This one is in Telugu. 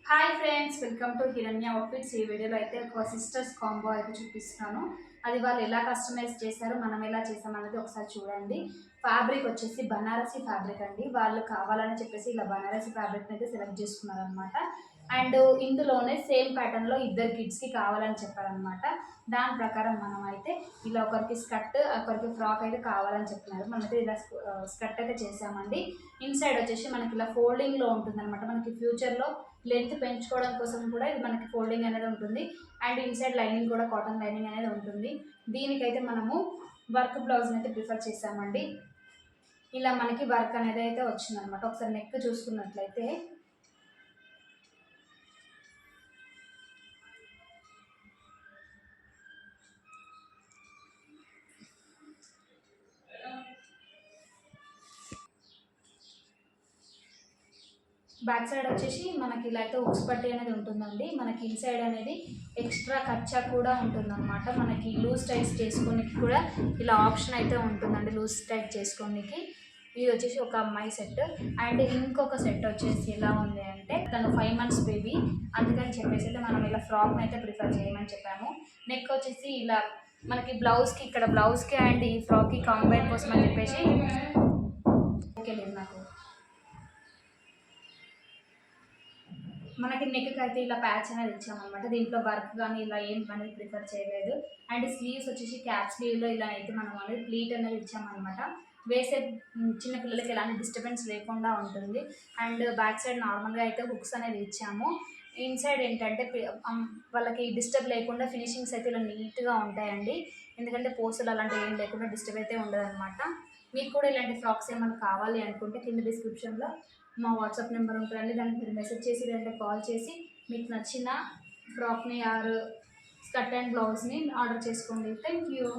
హాయ్ ఫ్రెండ్స్, వెల్కమ్ టు హిరణ్య అవుట్ఫిట్స్. ఈ వీడియోలో అయితే ఒక సిస్టర్స్ కాంబో అయితే చూపిస్తున్నాను. అది వాళ్ళు ఎలా కస్టమైజ్ చేశారో మనం ఎలా చేసామనేది ఒకసారి చూడండి. ఫ్యాబ్రిక్ వచ్చేసి బనారసి ఫ్యాబ్రిక్ అండి. వాళ్ళు కావాలని చెప్పేసి ఇలా బనారసి ఫ్యాబ్రిక్ అయితే సెలెక్ట్ చేసుకున్నారనమాట. అండ్ ఇందులోనే సేమ్ ప్యాటర్న్లో ఇద్దరు కిడ్స్కి కావాలని చెప్పారనమాట. దాని ప్రకారం మనం అయితే ఇలా ఒకరికి స్కర్ట్, ఒకరికి ఫ్రాక్ అయితే కావాలని చెప్తున్నారు. మనమైతే ఇలా స్కర్ట్ అయితే చేసామండి. ఇన్సైడ్ వచ్చేసి మనకి ఇలా ఫోల్డింగ్లో ఉంటుందన్నమాట. మనకి ఫ్యూచర్లో లెంత్ పెంచుకోవడం కోసం కూడా ఇది మనకి ఫోల్డింగ్ అనేది ఉంటుంది. అండ్ ఇన్సైడ్ లైనింగ్ కూడా కాటన్ లైనింగ్ అనేది ఉంటుంది. దీనికైతే మనము వర్క్ బ్లౌజ్ అయితే ప్రిఫర్ చేసామండి. ఇలా మనకి వర్క్ అనేది అయితే వచ్చిందనమాట. ఒకసారి నెక్ చూసుకున్నట్లయితే బ్యాక్ సైడ్ వచ్చేసి మనకి ఇలా అయితే ఉక్స్ పట్టి అనేది ఉంటుందండి. మనకి ఇన్సైడ్ అనేది ఎక్స్ట్రా ఖర్చా కూడా ఉంటుందన్నమాట. మనకి లూజ్ టైట్స్ చేసుకోనికి కూడా ఇలా ఆప్షన్ అయితే ఉంటుందండి. లూజ్ టైట్ చేసుకోనికి ఇది వచ్చేసి ఒక అమ్మాయి సెట్. అండ్ ఇంకొక సెట్ వచ్చేసి ఎలా ఉంది అంటే తను 5 months బేబీ, అందుకని చెప్పేసి అయితే మనం ఇలా ఫ్రాక్ని అయితే ప్రిఫర్ చేయమని చెప్పాము. నెక్ వచ్చేసి ఇలా మనకి బ్లౌజ్కి, ఇక్కడ బ్లౌజ్కి అండ్ ఈ ఫ్రాక్కి కాంబైన్ కోసం అని చెప్పేసి ఓకే లేదు నాకు. మనకి నెక్కి అయితే ఇలా ప్యాచ్ అనేది ఇచ్చామన్నమాట. దీంట్లో వర్క్ కానీ ఇలా ఏం అనేది ప్రిఫర్ చేయలేదు. అండ్ స్లీవ్స్ వచ్చేసి క్యాప్ స్లీవ్లో ఇలా అయితే మనం అనేది ప్లీట్ అనేది ఇచ్చామన్నమాట. వేసే చిన్నపిల్లలకి ఎలాంటి డిస్టర్బెన్స్ లేకుండా ఉంటుంది. అండ్ బ్యాక్ సైడ్ నార్మల్గా అయితే హుక్స్ అనేది ఇచ్చాము. ఇన్సైడ్ ఏంటంటే వాళ్ళకి డిస్టర్బ్ లేకుండా ఫినిషింగ్స్ అయితే ఇలా నీట్గా ఉంటాయండి. ఎందుకంటే పోస్టులు అలాంటివి ఏం లేకుండా డిస్టర్బ్ అయితే ఉండదన్నమాట. మీకు కూడా ఇలాంటి ఫ్రాక్స్ ఏమైనా కావాలి అనుకుంటే కింద డిస్క్రిప్షన్లో మా వాట్సాప్ నెంబర్ ఉంటుందండి. దానికి మీరు మెసేజ్ చేసి లేదంటే కాల్ చేసి మీకు నచ్చిన ఫ్రాక్ని ఆర్ స్కర్ట్ అండ్ బ్లౌజ్ని ఆర్డర్ చేసుకోండి. Thank you.